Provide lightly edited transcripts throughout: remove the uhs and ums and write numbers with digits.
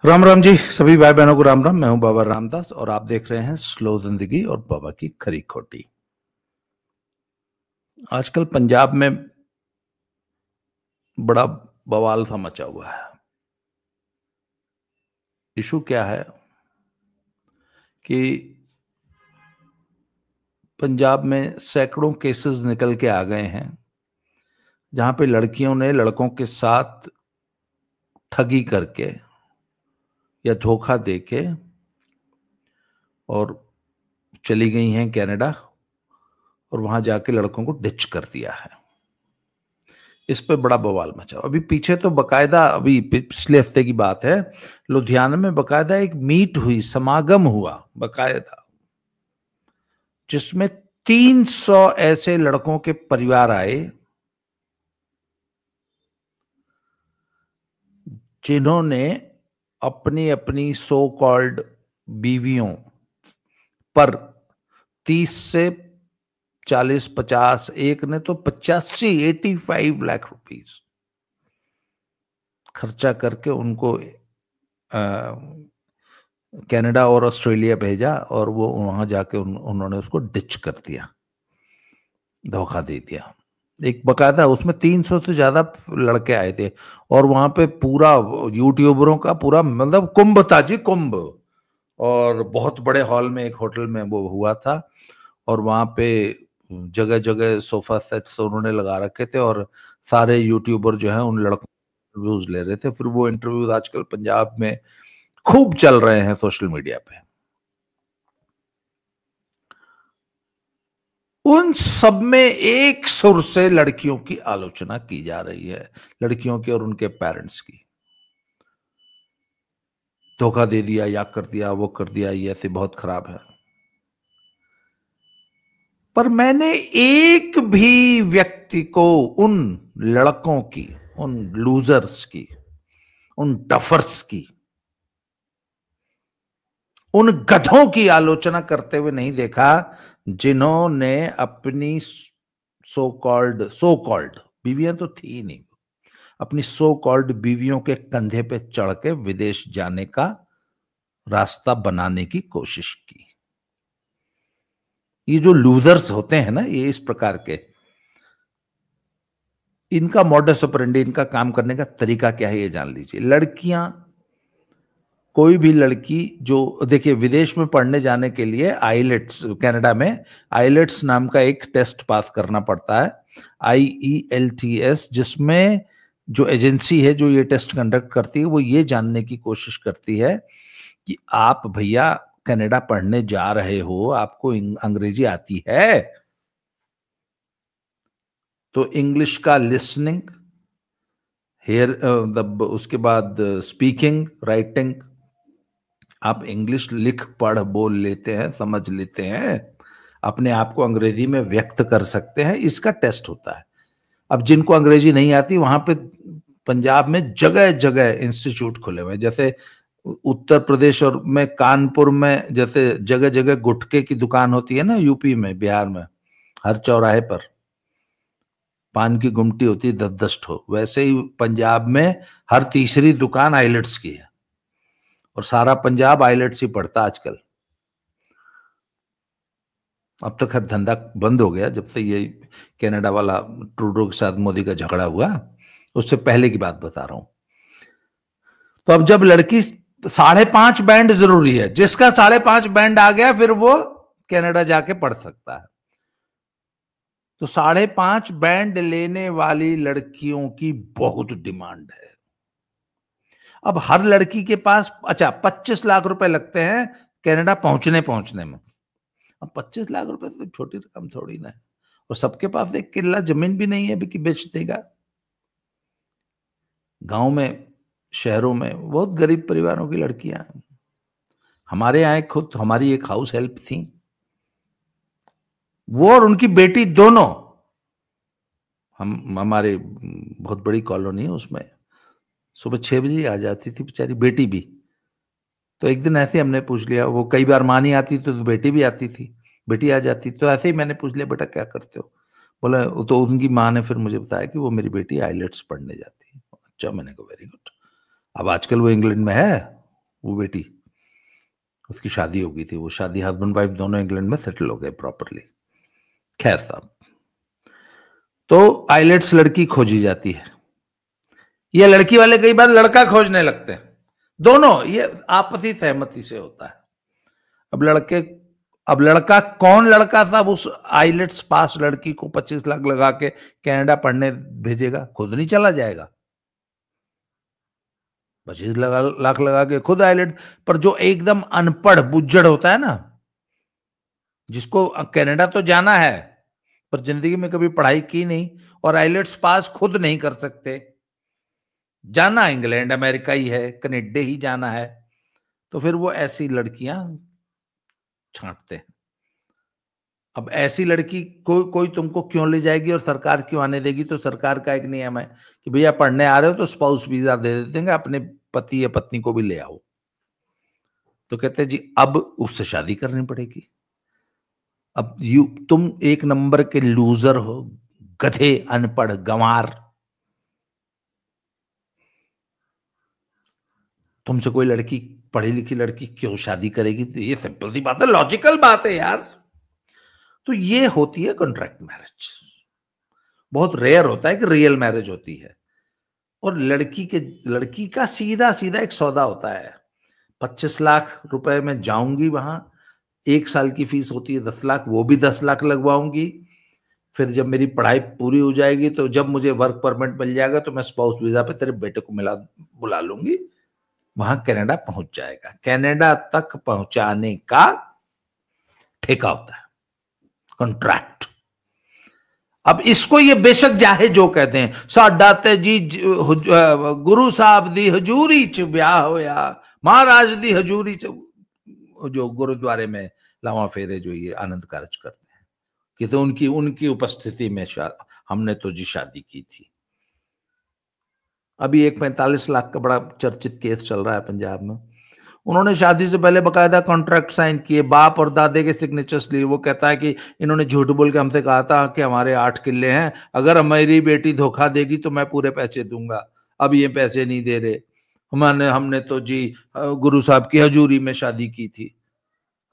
राम राम जी, सभी भाई बहनों को राम राम। मैं हूं बाबा रामदास और आप देख रहे हैं स्लो जिंदगी और बाबा की खरी खोटी। आजकल पंजाब में बड़ा बवाल सा मचा हुआ है। इशू क्या है कि पंजाब में सैकड़ों केसेस निकल के आ गए हैं जहां पे लड़कियों ने लड़कों के साथ ठगी करके या धोखा देके और चली गई हैं कनाडा और वहां जाके लड़कों को डिच कर दिया है। इस पे बड़ा बवाल मचा। अभी पीछे तो बकायदा, अभी पिछले हफ्ते की बात है, लुधियाना में बकायदा एक मीट हुई, समागम हुआ बकायदा, जिसमें 300 ऐसे लड़कों के परिवार आए जिन्होंने अपनी अपनी सो कॉल्ड बीवियों पर 30 से 40-50, एक ने तो 85 लाख रुपीस खर्चा करके उनको कनाडा और ऑस्ट्रेलिया भेजा और वो वहां जाके उन्होंने उसको डिच कर दिया, धोखा दे दिया। एक बकायदा उसमें 300 से ज्यादा लड़के आए थे और वहां पे पूरा यूट्यूबरों का पूरा मतलब कुंभ था जी, कुंभ। और बहुत बड़े हॉल में एक होटल में वो हुआ था और वहां पे जगह जगह सोफा सेट्स उन्होंने लगा रखे थे और सारे यूट्यूबर जो है उन लड़कों इंटरव्यूज ले रहे थे। फिर वो इंटरव्यूज आजकल पंजाब में खूब चल रहे हैं सोशल मीडिया पे। उन सब में एक सुर से लड़कियों की आलोचना की जा रही है, लड़कियों की और उनके पेरेंट्स की। धोखा दे दिया, या कर दिया, वो कर दिया, ये ऐसे बहुत खराब है। पर मैंने एक भी व्यक्ति को, उन लड़कों की, उन लूजर्स की, उन टफर्स की, उन गधों की आलोचना करते हुए नहीं देखा जिन्होंने अपनी सो कॉल्ड बीवियां तो थी ही नहीं, अपनी सो कॉल्ड बीवियों के कंधे पे चढ़ के विदेश जाने का रास्ता बनाने की कोशिश की। ये जो लूजर्स होते हैं ना, ये इस प्रकार के, इनका मॉडस ऑपरेंडी, इनका काम करने का तरीका क्या है ये जान लीजिए। लड़कियां, कोई भी लड़की जो, देखिए विदेश में पढ़ने जाने के लिए आईलेट्स, कनाडा में आईलेट्स नाम का एक टेस्ट पास करना पड़ता है, IELTS, जिसमें जो एजेंसी है जो ये टेस्ट कंडक्ट करती है वो ये जानने की कोशिश करती है कि आप भैया कनाडा पढ़ने जा रहे हो, आपको अंग्रेजी आती है? तो इंग्लिश का लिसनिंग, हेयर, उसके बाद स्पीकिंग, राइटिंग, आप इंग्लिश लिख पढ़ बोल लेते हैं, समझ लेते हैं, अपने आप को अंग्रेजी में व्यक्त कर सकते हैं, इसका टेस्ट होता है। अब जिनको अंग्रेजी नहीं आती, वहां पे पंजाब में जगह जगह इंस्टीट्यूट खुले हुए हैं। जैसे उत्तर प्रदेश और में कानपुर में जैसे जगह जगह गुटखे की दुकान होती है ना, यूपी में, बिहार में, हर चौराहे पर पान की गुमटी होती है 10-10 ठो, वैसे ही पंजाब में हर तीसरी दुकान आइलेट्स की है और सारा पंजाब आइलेट्स ही पढ़ता आजकल। अब तो खैर धंधा बंद हो गया जब से ये कनाडा वाला ट्रूडो के साथ मोदी का झगड़ा हुआ, उससे पहले की बात बता रहा हूं। तो अब जब लड़की 5.5 बैंड जरूरी है, जिसका 5.5 बैंड आ गया फिर वो कनाडा जाके पढ़ सकता है। तो 5.5 बैंड लेने वाली लड़कियों की बहुत डिमांड है। अब हर लड़की के पास, अच्छा, 25 लाख रुपए लगते हैं कनाडा पहुंचने में। अब 25 लाख रुपए तो छोटी रकम थोड़ी ना है, और सबके पास एक किल्ला जमीन भी नहीं है कि बेच देगा। गांव में, शहरों में बहुत गरीब परिवारों की लड़कियां हैं। हमारे यहाँ खुद हमारी एक हाउस हेल्प थी, वो और उनकी बेटी दोनों, हमारे बहुत बड़ी कॉलोनी है, उसमें सुबह 6 बजे आ जाती थी बेचारी, बेटी भी। तो एक दिन ऐसे हमने पूछ लिया, वो कई बार माँ नहीं आती तो बेटी भी आती थी, बेटी आ जाती, तो ऐसे ही मैंने पूछ लिया, बेटा क्या करते हो? बोला, तो उनकी माँ ने फिर मुझे बताया कि वो मेरी बेटी आइलेट्स पढ़ने जाती है। अच्छा, मैंने कहा वेरी गुड। अब आजकल वो इंग्लैंड में है, वो बेटी, उसकी शादी हो गई थी, वो शादी हस्बैंड वाइफ दोनों इंग्लैंड में सेटल हो गए प्रॉपरली। खैर साहब, तो आइलेट्स लड़की खोजी जाती है, ये लड़की वाले कई बार लड़का खोजने लगते हैं, दोनों ये आपसी सहमति से होता है। अब लड़का कौन लड़का साहब उस आइलेट्स पास लड़की को 25 लाख लगा के कनाडा पढ़ने भेजेगा? खुद नहीं चला जाएगा। 25 लाख लगा के खुद आइलेट पर, जो एकदम अनपढ़ बुज्जड़ होता है ना, जिसको कनाडा तो जाना है पर जिंदगी में कभी पढ़ाई की नहीं और आइलेट्स पास खुद नहीं कर सकते, जाना इंग्लैंड अमेरिका ही है, कनेडा ही जाना है, तो फिर वो ऐसी लड़कियां छांटते हैं। अब ऐसी लड़की कोई तुमको क्यों ले जाएगी और सरकार क्यों आने देगी? तो सरकार का एक नियम है कि भैया पढ़ने आ रहे हो तो स्पाउस वीजा दे देते हैं, अपने पति या पत्नी को भी ले आओ। तो कहते हैं जी अब उससे शादी करनी पड़ेगी। अब तुम एक नंबर के लूजर हो, गधे, अनपढ़, गंवार, तुमसे कोई लड़की, पढ़ी लिखी लड़की क्यों शादी करेगी? तो ये सिंपल सी बात है, लॉजिकल बात है यार। तो ये होती है कॉन्ट्रैक्ट मैरिज। बहुत रेयर होता है कि रियल मैरिज होती है। और लड़की का सीधा सीधा एक सौदा होता है, 25 लाख रुपए में जाऊंगी वहां, 1 साल की फीस होती है 10 लाख, वो भी 10 लाख लगवाऊंगी, फिर जब मेरी पढ़ाई पूरी हो जाएगी तो जब मुझे वर्क परमिट मिल जाएगा तो मैं स्पाउस वीजा पे तेरे बेटे को बुला लूंगी, वहां कनाडा पहुंच जाएगा। कनाडा तक पहुंचाने का ठेका होता है, कॉन्ट्रैक्ट। अब इसको ये बेशक चाहे जो कहते हैं, साडा ते जी गुरु साहब दी हजूरी च ब्याह होया, महाराज दी हजूरी च, जो गुरुद्वारे में लावा फेरे जो ये आनंद कारज करते हैं कि तो उनकी उपस्थिति में हमने तो जी शादी की थी। अभी एक 45 लाख का बड़ा चर्चित केस चल रहा है पंजाब में। उन्होंने शादी से पहले बकायदा कॉन्ट्रैक्ट साइन किए, बाप और दादे के सिग्नेचर्स लिए। वो कहता है कि इन्होंने झूठ बोल के हमसे कहा था कि हमारे 8 किले हैं, अगर हमारी बेटी धोखा देगी तो मैं पूरे पैसे दूंगा। अब ये पैसे नहीं दे रहे, हमने तो जी गुरु साहब की हजूरी में शादी की थी।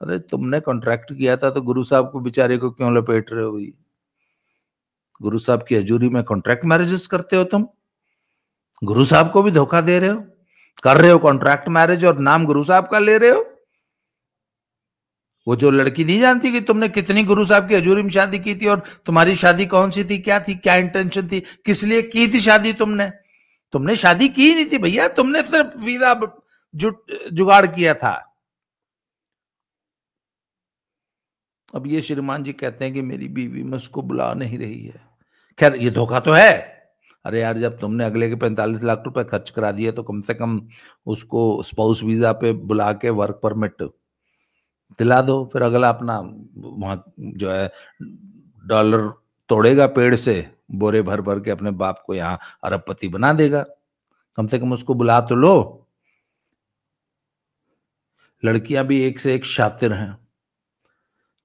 अरे तुमने कॉन्ट्रैक्ट किया था तो गुरु साहब को बेचारे को क्यों लपेट रहे हो भाई? गुरु साहब की हजूरी में कॉन्ट्रैक्ट मैरिजेस करते हो तुम, गुरु साहब को भी धोखा दे रहे हो, कर रहे हो कॉन्ट्रैक्ट मैरिज और नाम गुरु साहब का ले रहे हो। वो जो लड़की नहीं जानती कि तुमने कितनी गुरु साहब की हजूरी में शादी की थी और तुम्हारी शादी कौन सी थी, क्या थी, क्या इंटेंशन थी, किस लिए की थी शादी तुमने शादी की नहीं थी भैया, तुमने सिर्फ वीजा जुगाड़ किया था। अब ये श्रीमान जी कहते हैं कि मेरी बीवी मुझको बुला नहीं रही है। खैर ये धोखा तो है। अरे यार जब तुमने अगले के 45 लाख रुपए खर्च करा दिए तो कम से कम उसको स्पाउस वीजा पे बुला के वर्क परमिट दिला दो, फिर अगला अपना वहां जो है डॉलर तोड़ेगा पेड़ से, बोरे भर भर के अपने बाप को यहाँ अरबपति बना देगा। कम से कम उसको बुला तो लो। लड़कियां भी एक से एक शातिर हैं।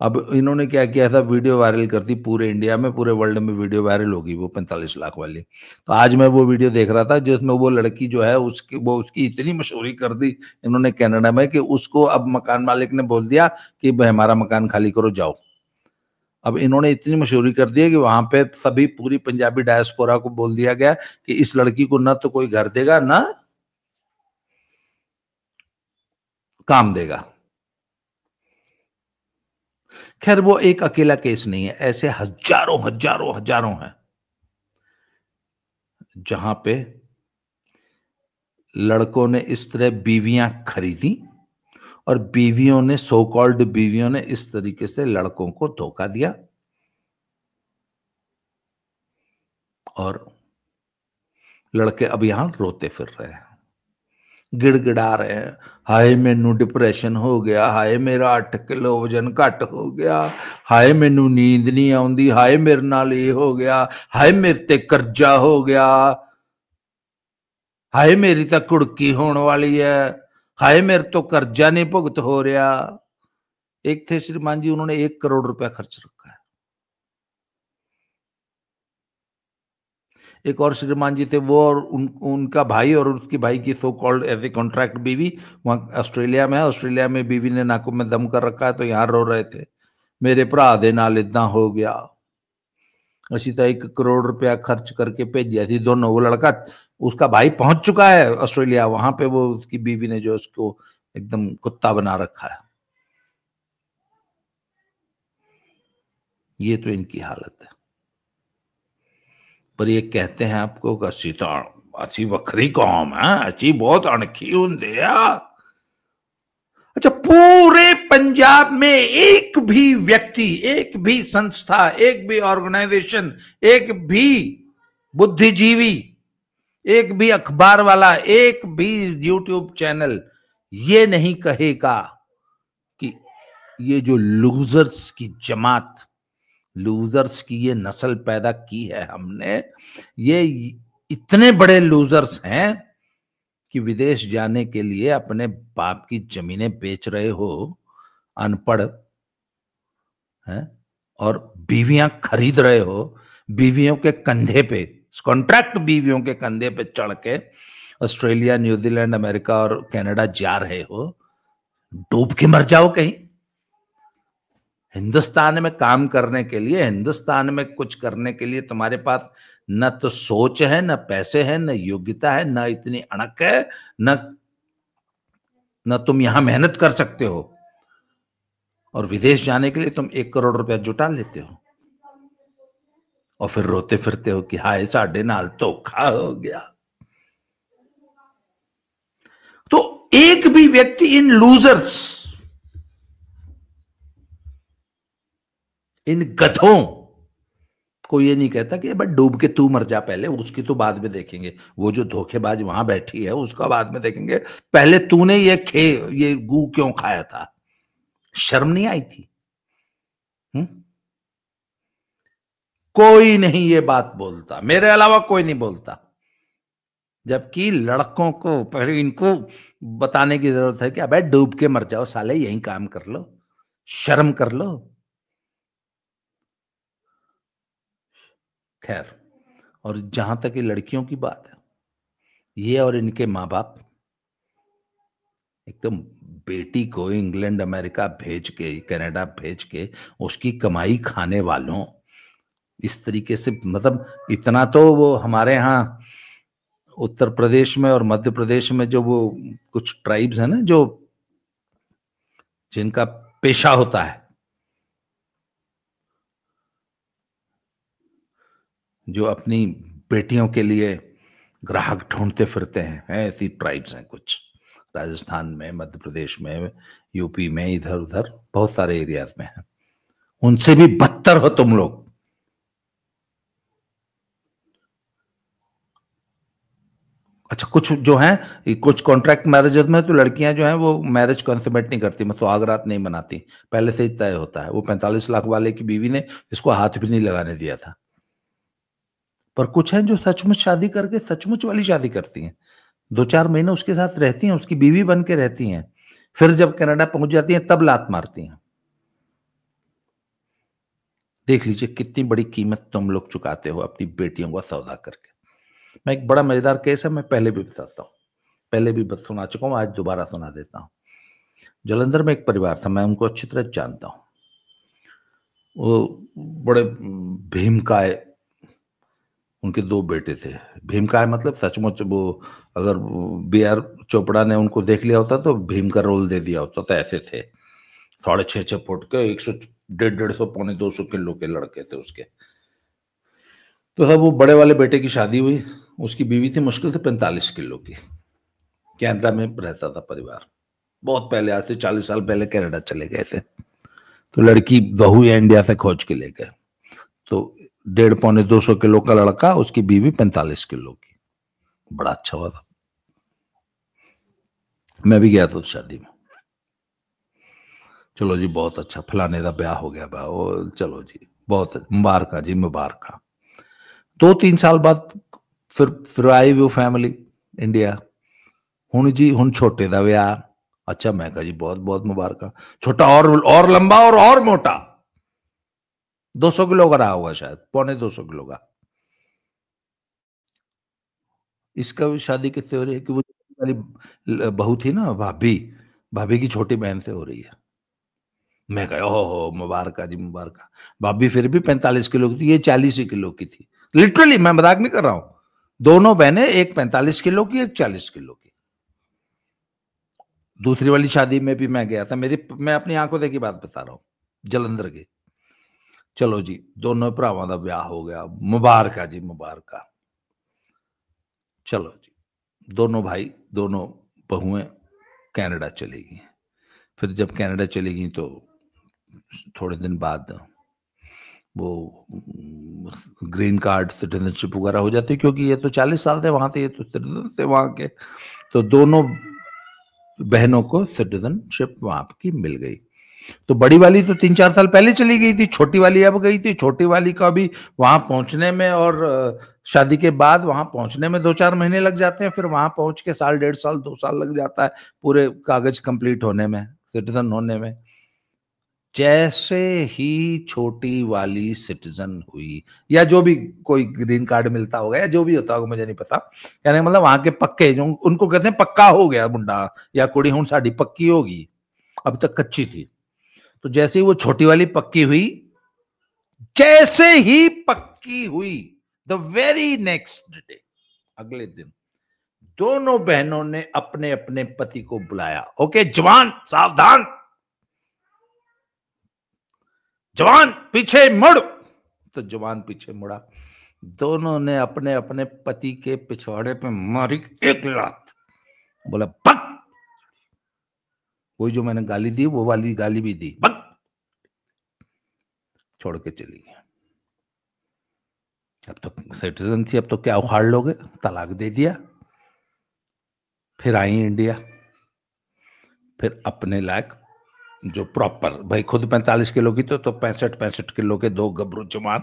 अब इन्होंने क्या किया था, वीडियो वायरल कर दी पूरे इंडिया में, पूरे वर्ल्ड में वीडियो वायरल होगी वो 45 लाख वाली। तो आज मैं वो वीडियो देख रहा था जिसमें वो लड़की जो है उसकी इतनी मशहूरी कर दी इन्होंने कनाडा में कि उसको अब मकान मालिक ने बोल दिया कि भाई हमारा मकान खाली करो जाओ। अब इन्होंने इतनी मशहूरी कर दी है कि वहां पे सभी पूरी पंजाबी डायस्पोरा को बोल दिया गया कि इस लड़की को ना तो कोई घर देगा ना काम देगा। खैर वो एक अकेला केस नहीं है, ऐसे हजारों हजारों हजारों हैं जहां पे लड़कों ने इस तरह बीवियां खरीदी और बीवियों ने, सो कॉल्ड बीवियों ने इस तरीके से लड़कों को धोखा दिया और लड़के अब यहां रोते फिर रहे हैं, गिड़गिड़ा रहे हैं, हाय मैनू डिप्रेशन हो गया, हाय मेरा 8 किलो वजन घट हो गया, हाय मैनू नींद नहीं आउंदी, हाय मेरे नाल ये हो गया, हाय मेरे ते कर्जा हो गया, हाय मेरी तो कुड़की होने वाली है, हाय मेरे तो कर्जा नहीं भुगत हो रहा। एक थे श्रीमान जी, उन्होंने 1 करोड़ रुपया खर्च रखा है। एक और श्रीमान जी थे, वो और उनका भाई और उसकी भाई की सो कॉल्ड ऐसे कॉन्ट्रैक्ट बीवी वहां ऑस्ट्रेलिया में है। ऑस्ट्रेलिया में बीवी ने नाकों में दम कर रखा है, तो यहाँ रो रहे थे, मेरे भरा दे नाल इदा हो गया। असी तो 1 करोड़ रुपया खर्च करके भेजा थी दोनों। वो लड़का, उसका भाई पहुंच चुका है ऑस्ट्रेलिया, वहां पे वो उसकी बीवी ने जो उसको एकदम कुत्ता बना रखा है। ये तो इनकी हालत है। पर ये कहते हैं आपको कि असी तो असी वखरी कौम है, असी बहुत अणखी होंगे यार। अच्छा, पूरे पंजाब में एक भी व्यक्ति, एक भी संस्था, एक भी ऑर्गेनाइजेशन, एक भी बुद्धिजीवी, एक भी अखबार वाला, एक भी यूट्यूब चैनल ये नहीं कहेगा कि ये जो लूजर्स की जमात, लूजर्स की ये नस्ल पैदा की है हमने, ये इतने बड़े लूजर्स हैं कि विदेश जाने के लिए अपने बाप की जमीनें बेच रहे हो, अनपढ़ हैं, और बीवियां खरीद रहे हो, बीवियों के कंधे पे, कॉन्ट्रैक्ट बीवियों के कंधे पे चढ़ के ऑस्ट्रेलिया, न्यूजीलैंड, अमेरिका और कनाडा जा रहे हो। डूब के मर जाओ कहीं। हिंदुस्तान में काम करने के लिए, हिंदुस्तान में कुछ करने के लिए तुम्हारे पास न तो सोच है, न पैसे हैं, न योग्यता है, न इतनी अणक है, न तुम यहां मेहनत कर सकते हो, और विदेश जाने के लिए तुम 1 करोड़ रुपया जुटा लेते हो और फिर रोते फिरते हो कि हाय साडे नाल धोखा हो गया। तो एक भी व्यक्ति इन लूजर्स, इन गधों को ये नहीं कहता कि बस डूब के तू मर जा पहले, उसकी तो बाद में देखेंगे, वो जो धोखेबाज वहां बैठी है उसका बाद में देखेंगे, पहले तूने ये गू क्यों खाया था? शर्म नहीं आई थी? कोई नहीं ये बात बोलता, मेरे अलावा कोई नहीं बोलता। जबकि लड़कों को पहले इनको बताने की जरूरत है कि अबे डूब के मर जाओ साले, यही काम कर लो, शर्म कर लो। खैर, और जहां तक ये लड़कियों की बात है, ये और इनके माँ बाप एकदम बेटी को इंग्लैंड, अमेरिका भेज के, कनाडा भेज के, उसकी कमाई खाने वालों, इस तरीके से, मतलब इतना तो वो हमारे यहाँ उत्तर प्रदेश में और मध्य प्रदेश में जो वो कुछ ट्राइब्स है ना, जो जिनका पेशा होता है, जो अपनी बेटियों के लिए ग्राहक ढूंढते फिरते हैं, ऐसी ट्राइब्स हैं कुछ राजस्थान में, मध्य प्रदेश में, यूपी में, इधर उधर बहुत सारे एरियाज में है। उनसे भी बदतर हो तुम लोग। अच्छा, कुछ जो है, कुछ कॉन्ट्रैक्ट मैरिजेस में तो लड़कियां जो हैं वो मैरिज कंसमेट नहीं करती, मतलब सुहागरात नहीं मनाती, पहले से ही तय होता है। वो 45 लाख वाले की बीवी ने इसको हाथ भी नहीं लगाने दिया था। पर कुछ हैं जो सचमुच शादी करके सचमुच वाली शादी करती हैं, 2-4 महीने उसके साथ रहती हैं, उसकी बीवी बन के रहती हैं, फिर जब कनाडा पहुंच जाती हैं तब लात मारती हैं। देख लीजिए कितनी बड़ी कीमत तुम लोग चुकाते हो अपनी बेटियों का सौदा करके। मैं एक बड़ा मजेदार केस है, मैं पहले भी बताता हूँ, पहले भी सुना चुका हूँ, आज दोबारा सुना देता हूँ। जलंधर में एक परिवार था, मैं उनको अच्छी तरह जानता हूँ। वो बड़े भीमकाय, उनके 2 बेटे थे। भीमकाय मतलब सचमुच वो, अगर B.R. चोपड़ा ने उनको देख लिया होता तो भीम का रोल दे दिया होता, तो ऐसे थे, 6.5 फुट के, 100, 150, 150 किलो के लड़के थे उसके। तो अब वो बड़े वाले बेटे की शादी हुई, उसकी बीवी थी मुश्किल से 45 किलो की, कनाडा में रहता था परिवार, बहुत पहले, आज से 40 साल पहले कनाडा चले गए थे। तो लड़की बहू इंडिया से खोज के ले गए, तो 150-200 किलो का लड़का, उसकी बीवी 45 किलो की। बड़ा अच्छा हुआ था, मैं भी गया था उस शादी में। चलो जी बहुत अच्छा, फलाने का ब्याह हो गया, वो चलो जी बहुत मुबारक जी, मुबारक। 2-3 साल बाद फिर आई वो फैमिली इंडिया। हुण जी हुण छोटे का ब्याह। अच्छा, मैं कहा जी बहुत बहुत मुबारक। छोटा और लंबा और मोटा, 200 किलो का रहा होगा शायद, 250 किलो का। इसका भी शादी किससे हो रही है कि वो वाली बहू थी ना, भाभी, भाभी की छोटी बहन से हो रही है। मैं कहा ओहो मुबारका जी मुबारका। भाभी फिर भी 45 किलो की थी, ये 40 ही किलो की थी। लिटरली मैं मजाक नहीं कर रहा हूं। दोनों बहनें, एक 45 किलो की, एक 40 किलो की। दूसरी वाली शादी में भी मैं गया था, मैं अपनी आंखों देखी बात बता रहा हूं, जलंधर की। चलो जी, दोनों भरावां दा ब्याह हो गया, मुबारका जी मुबारका। चलो जी, दोनों भाई, दोनों बहुएं कनाडा चली गई। फिर जब कनाडा चली गई तो थोड़े दिन बाद वो ग्रीन कार्ड सिटीजनशिप वगैरह हो जाती, क्योंकि ये तो 40 साल थे वहां थे, ये तो सिटीजन थे वहां के। तो दोनों बहनों को सिटीजनशिप वहां की मिल गई। तो बड़ी वाली तो 3-4 साल पहले चली गई थी, छोटी वाली अब गई थी। छोटी वाली का भी वहां पहुंचने में और शादी के बाद वहां पहुंचने में 2-4 महीने लग जाते हैं, फिर वहां पहुंच के साल, 1.5 साल, 2 साल लग जाता है पूरे कागज कंप्लीट होने में, सिटीजन होने में। जैसे ही छोटी वाली सिटीजन हुई, या जो भी कोई ग्रीन कार्ड मिलता होगा या जो भी होता होगा मुझे नहीं पता, कहने मतलब वहां के पक्के, जो उनको कहते हैं पक्का हो गया मुंडा या कुड़ी, हूं साड़ी पक्की होगी, अब तक कच्ची थी। तो जैसे ही वो छोटी वाली पक्की हुई, जैसे ही पक्की हुई, द वेरी नेक्स्ट डे, अगले दिन, दोनों बहनों ने अपने अपने पति को बुलाया। ओके जवान सावधान, जवान पीछे मुड़। तो जवान पीछे मुड़ा। दोनों ने अपने अपने पति के पिछवाड़े पे मारी एक लात। बोला भग। वही जो मैंने गाली दी वो वाली गाली भी दी, भग। छोड़ के चली गई। अब तो सिटीजन थी, अब तो क्या उखाड़ लोगे, तलाक दे दिया। फिर आई इंडिया, फिर अपने लायक जो प्रॉपर, भाई खुद 45 किलो की तो 65 किलो के दो गबरू जवान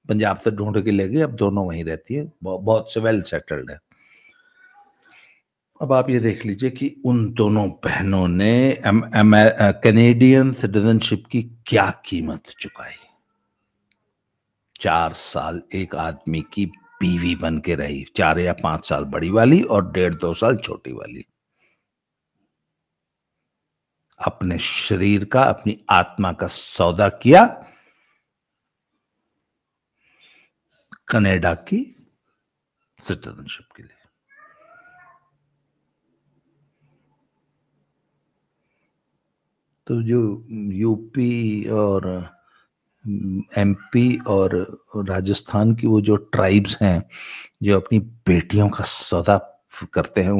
पंजाब से ढूंढ के ले गए। अब दोनों वहीं रहती है, बहुत से वेल सेटल्ड है। अब आप ये देख लीजिए कि उन दोनों बहनों ने कैनेडियन सिटीजनशिप की क्या कीमत चुकाई। 4 साल एक आदमी की बीवी बन के रही, 4 या 5 साल बड़ी वाली और 1.5-2 साल छोटी वाली। अपने शरीर का, अपनी आत्मा का सौदा किया कनाडा की सिटीजनशिप के लिए। तो जो यूपी और एमपी और राजस्थान की वो जो ट्राइब्स हैं जो अपनी बेटियों का सौदा करते हैं,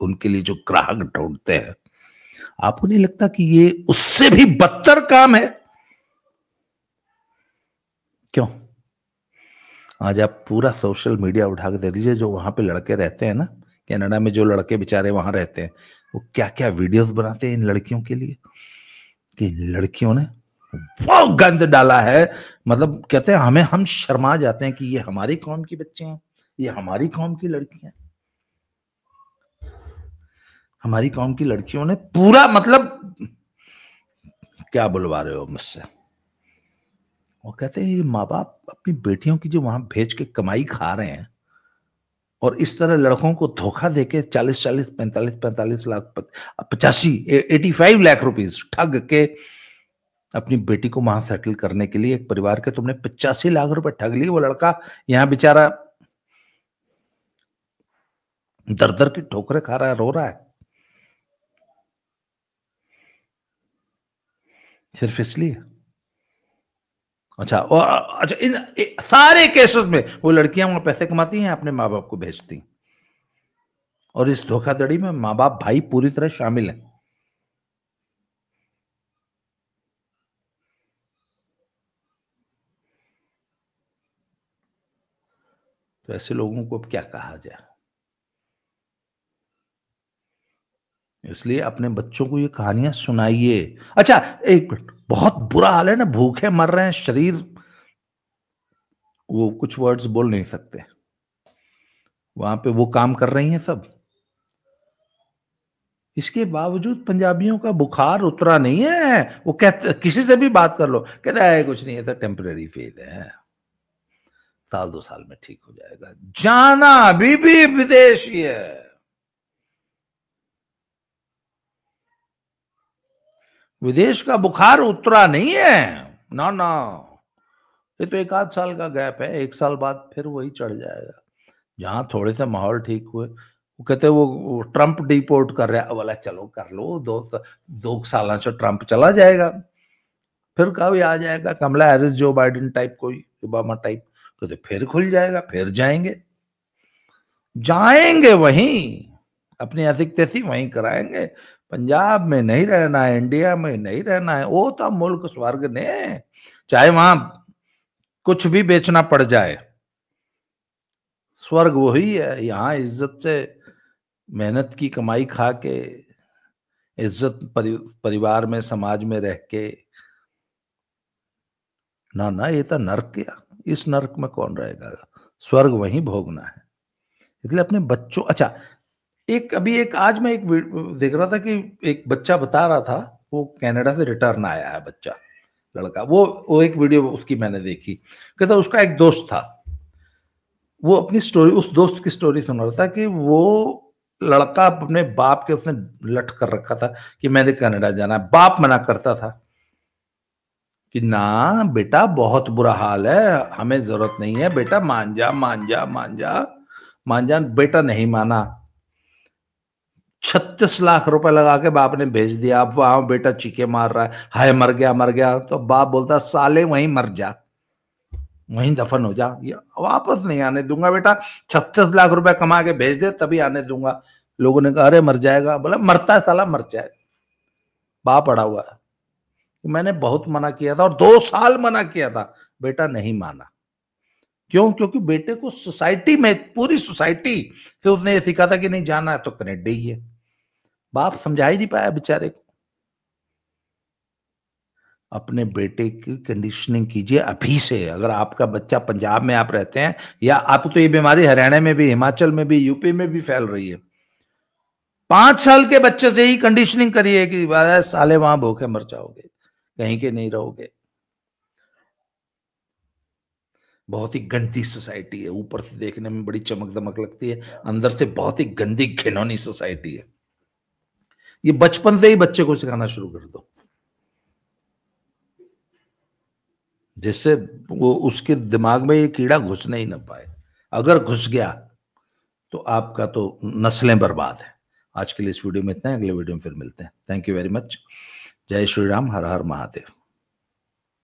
उनके लिए जो ग्राहक ढूंढते हैं, आपको नहीं लगता कि ये उससे भी बदतर काम है? क्यों? आज आप पूरा सोशल मीडिया उठा के दे दीजिए, जो वहां पे लड़के रहते हैं ना, कनाडा में जो लड़के बेचारे वहां रहते हैं, वो क्या क्या वीडियोस बनाते हैं इन लड़कियों के लिए, कि लड़कियों ने वो गंद डाला है। मतलब कहते हैं हमें, हम शर्मा जाते हैं कि ये हमारी कौम की बच्चे हैं, ये हमारी कौम की लड़कियां। हमारी कौम की लड़कियों ने पूरा, मतलब क्या बुलवा रहे हो मुझसे। वो कहते हैं ये माँ बाप अपनी बेटियों की जो वहां भेज के कमाई खा रहे हैं, और इस तरह लड़कों को धोखा देके 40-40, 45-45 लाख, 85 लाख रुपीस ठग के अपनी बेटी को वहां सेटल करने के लिए, एक परिवार के तुमने 85 लाख रुपए ठग लिए। वो लड़का यहां बेचारा दर दर की ठोकरें खा रहा है, रो रहा है, सिर्फ इसलिए। अच्छा, और अच्छा, इन सारे केसेस में वो लड़कियां वहां पैसे कमाती हैं, अपने माँ बाप को भेजती, और इस धोखाधड़ी में माँ बाप भाई पूरी तरह शामिल हैं। तो ऐसे लोगों को अब क्या कहा जाए? इसलिए अपने बच्चों को ये कहानियां सुनाइए। अच्छा, एक मिनट, बहुत बुरा हाल है ना, भूखे मर रहे हैं, शरीर, वो कुछ वर्ड्स बोल नहीं सकते, वहां पे वो काम कर रही हैं सब। इसके बावजूद पंजाबियों का बुखार उतरा नहीं है। वो कहते, किसी से भी बात कर लो, कहता है कुछ नहीं, है तो टेम्पररी फेज है। साल 2 साल में ठीक हो जाएगा। जाना अभी भी विदेश ही है। विदेश का बुखार उतरा नहीं है, ना ना, ये तो 1 आध साल का गैप है, 1 साल बाद फिर वही चढ़ जाएगा। जहां थोड़े से माहौल ठीक हुए, वो कहते वो ट्रंप डिपोर्ट कर रहा है, बोला चलो कर लो, 2 साल से ट्रंप चला जाएगा, फिर कभी आ जाएगा कमला हैरिस, जो बाइडेन टाइप, कोई ओबामा टाइप, तो फिर खुल जाएगा, फिर जाएंगे वहीं, अपनी अधिक तैसी वहीं कराएंगे। पंजाब में नहीं रहना है, इंडिया में नहीं रहना है, वो तो मुल्क स्वर्ग ने, चाहे वहां कुछ भी बेचना पड़ जाए, स्वर्ग वही है। यहाँ इज्जत से मेहनत की कमाई खा के, इज्जत परिवार में, समाज में रह के, ना ना, ये तो नर्क गया, इस नर्क में कौन रहेगा, स्वर्ग वहीं भोगना है। इसलिए अपने बच्चों, अच्छा आज मैं एक देख रहा था कि एक बच्चा बता रहा था, वो कनाडा से रिटर्न आया है बच्चा, लड़का, वो एक वीडियो उसकी मैंने देखी, कहता उसका एक दोस्त था, वो अपनी स्टोरी, उस दोस्त की स्टोरी सुना रहा था कि वो लड़का अपने बाप के, उसने लट कर रखा था कि मैंने कनाडा जाना है, बाप मना करता था कि ना बेटा बहुत बुरा हाल है, हमें जरूरत नहीं है बेटा, मान जा मान जा मान जा मान जा, बेटा नहीं माना, 36 लाख रुपए लगा के बाप ने भेज दिया। अब वहां बेटा चीखे मार रहा है, हाय मर गया, तो बाप बोलता साले वहीं मर जा, वहीं दफन हो जा, ये वापस नहीं आने दूंगा बेटा, 36 लाख रुपए कमा के भेज दे तभी आने दूंगा। लोगों ने कहा अरे मर जाएगा, बोला मरता है साला, मर जाए, बाप अड़ा हुआ है। मैंने बहुत मना किया था, और 2 साल मना किया था, बेटा नहीं माना। क्यों? क्योंकि बेटे को सोसाइटी में, पूरी सोसाइटी से उसने ये सीखा था कि नहीं जाना है तो कनाडा ही है, बाप समझा ही नहीं पाया बेचारे को। अपने बेटे की कंडीशनिंग कीजिए अभी से। अगर आपका बच्चा, पंजाब में आप रहते हैं, या आप, तो ये बीमारी हरियाणा में भी, हिमाचल में भी, यूपी में भी फैल रही है, 5 साल के बच्चे से ही कंडीशनिंग करिए कि साले वहां भूखे मर जाओगे, कहीं के नहीं रहोगे। बहुत ही गंदी सोसाइटी है, ऊपर से देखने में बड़ी चमक दमक लगती है, अंदर से बहुत ही गंदी घिनौनी सोसाइटी है। ये बचपन से ही बच्चे को सिखाना शुरू कर दो, जिससे वो, उसके दिमाग में ये कीड़ा घुसने ही ना पाए। अगर घुस गया तो आपका तो नस्लें बर्बाद है। आज के लिए इस वीडियो में इतना है, अगले वीडियो में फिर मिलते हैं। Thank you very much. जय श्री राम, हर हर महादेव।